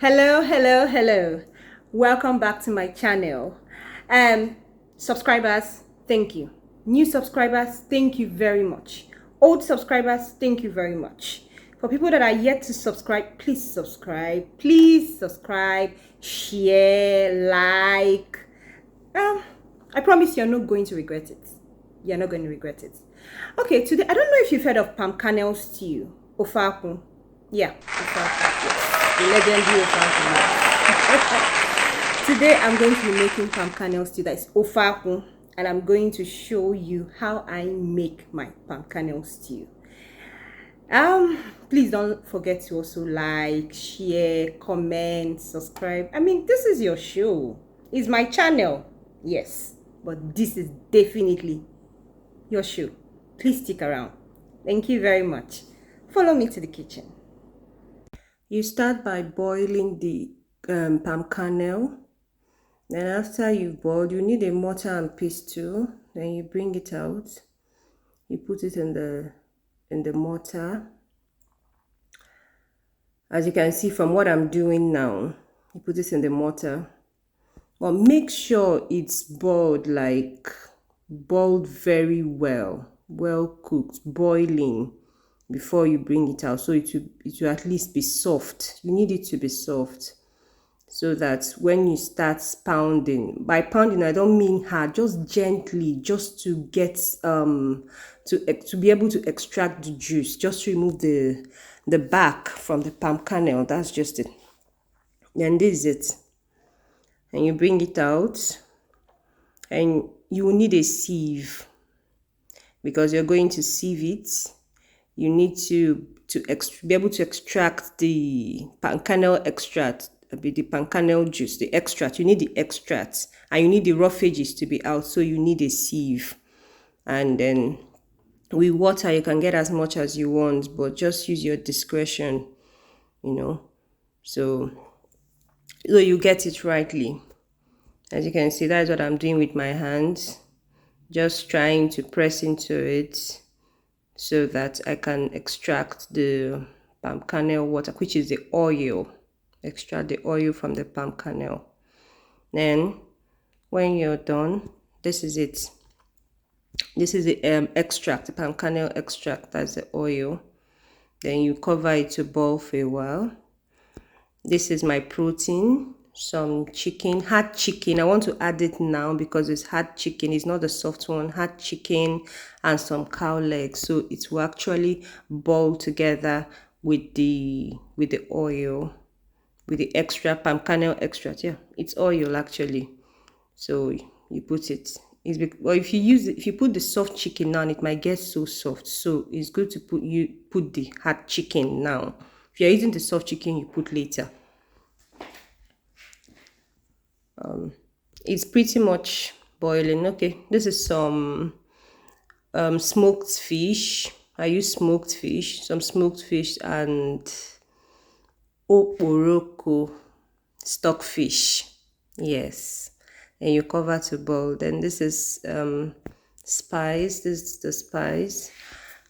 Hello. Welcome back to my channel. Subscribers, thank you. New subscribers, thank you very much. Old subscribers, thank you very much. For people that are yet to subscribe, please subscribe. Please subscribe, share, like. I promise you're not going to regret it. You're not going to regret it. Okay, today, I don't know if you've heard of palm kernel stew. OFE AKWU. Yeah, OFE AKWU. Yes, the legendary OFE AKWU. Today, I'm going to be making palm kernel stew. That is OFE AKWU. And I'm going to show you how I make my palm kernel stew. Please don't forget to also like, share, comment, subscribe. I mean, this is your show. It's my channel. Yes, but this is definitely your show. Please stick around. Thank you very much. Follow me to the kitchen. You start by boiling the palm kernel. Then after you've boiled, you need a mortar and pestle. Then you bring it out. You put it in the mortar. As you can see from what I'm doing now, you put this in the mortar. But make sure it's boiled very well cooked, boiling before you bring it out, so it will at least be soft. You need it to be soft so that when you start pounding, by pounding I don't mean hard, just gently, just to get to be able to extract the juice, just remove the back from the palm kernel. That's just it. Then this is it. And you bring it out, and you will need a sieve because you're going to sieve it. You need to be able to extract the palm kernel extract, the palm kernel juice, the extract. You need the extract, and you need the roughages to be out, so you need a sieve. And then with water, you can get as much as you want, but just use your discretion, so you get it rightly. As you can see, that's what I'm doing with my hands, just trying to press into it so that I can extract the palm kernel water, which is the oil. Extract the oil from the palm kernel. Then when you're done, this is it. This is the extract, the palm kernel extract. That's the oil. Then you cover it to boil for a while. This is my protein, some chicken, hard chicken. I want to add it now because it's hard chicken. It's not the soft one. Hard chicken and some cow legs, so it will actually boil together with the oil, with the extra palm kernel extract. Yeah, it's oil actually. So you put it. Well, if you put the soft chicken now, it might get so soft. So it's good to put the hard chicken now. If you're using the soft chicken, you put later. It's pretty much boiling. Okay, this is some smoked fish. I use smoked fish, some smoked fish, and Okporoko stockfish. Yes, and you cover to boil. Then this is spice. This is the spice.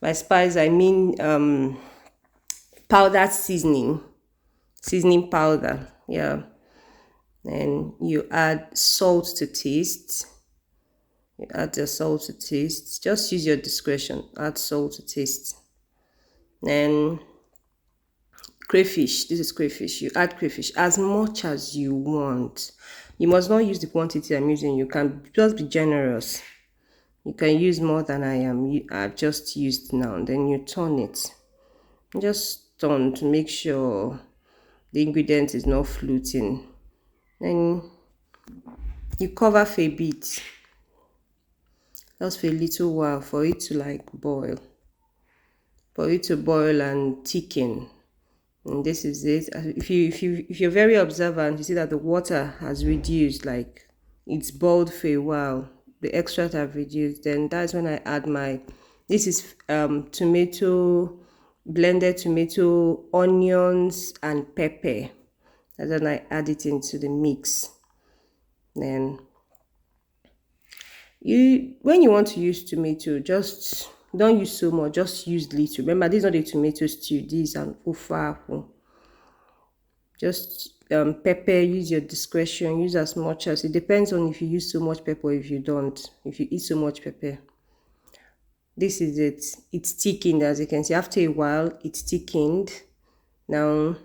By spice I mean powdered seasoning powder. Yeah. And you add salt to taste. You add your salt to taste. Just use your discretion. Add salt to taste. Then crayfish. This is crayfish. You add crayfish as much as you want. You must not use the quantity I'm using. You can just be generous. You can use more than I am. I've just used now. Then you turn it. Just turn to make sure the ingredient is not floating. Then you cover for a bit, just for a little while, for it to boil, and thicken. And this is it. If you're very observant, you see that the water has reduced, it's boiled for a while. The extract have reduced. Then that's when I add this is blended tomato, onions, and pepper. And then I add it into the mix. Then when you want to use tomato, just don't use so much, just use little. Remember, this is not a tomato stew, this is an OFE AKWU. Just pepper, use your discretion, use as much as, it depends on if you use so much pepper or if you don't, if you eat so much pepper. This is it. It's thickened, as you can see. After a while, it's thickened. Now you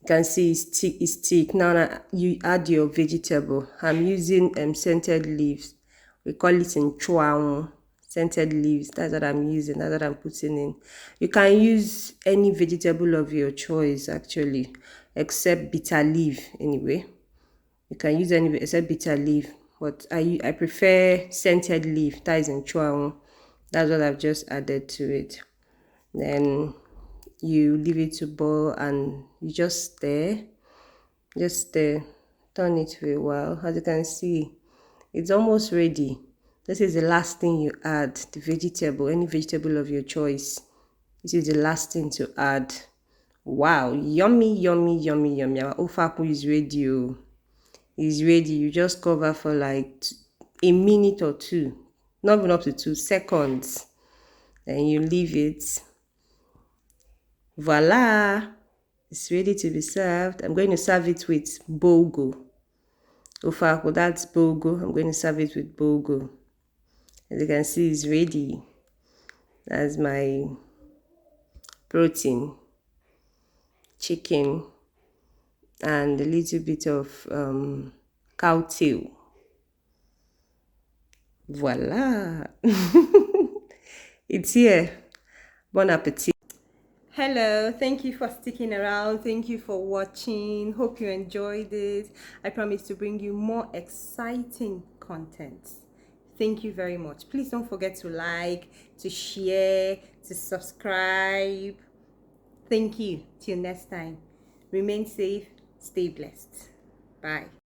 can see it's thick. Now you add your vegetable. I'm using scented leaves. We call it Nchuanwu. Scented leaves. That's what I'm using. That's what I'm putting in. You can use any vegetable of your choice, actually, except bitter leaf. Anyway, you can use any except bitter leaf, but I prefer scented leaf. That is Nchuanwu. That's what I've just added to it. Then you leave it to boil and you just stir, turn it for a while. As you can see, it's almost ready. This is the last thing you add, the vegetable, any vegetable of your choice. This is the last thing to add. Wow, yummy, yummy, yummy, yummy. Our OFE AKWU is ready. It's ready. You just cover for like a minute or two, not even up to 2 seconds. Then you leave it. Voila, it's ready to be served. I'm going to serve it with bogo. OFE AKWU, that's bogo. I'm going to serve it with bogo. As you can see, it's ready. That's my protein, chicken, and a little bit of cow tail. Voila. It's here. Bon appetit. Hello, thank you for sticking around. Thank you for watching. Hope you enjoyed it. I promise to bring you more exciting content. Thank you very much. Please don't forget to like, to share, to subscribe. Thank you. Till next time. Remain safe. Stay blessed. Bye.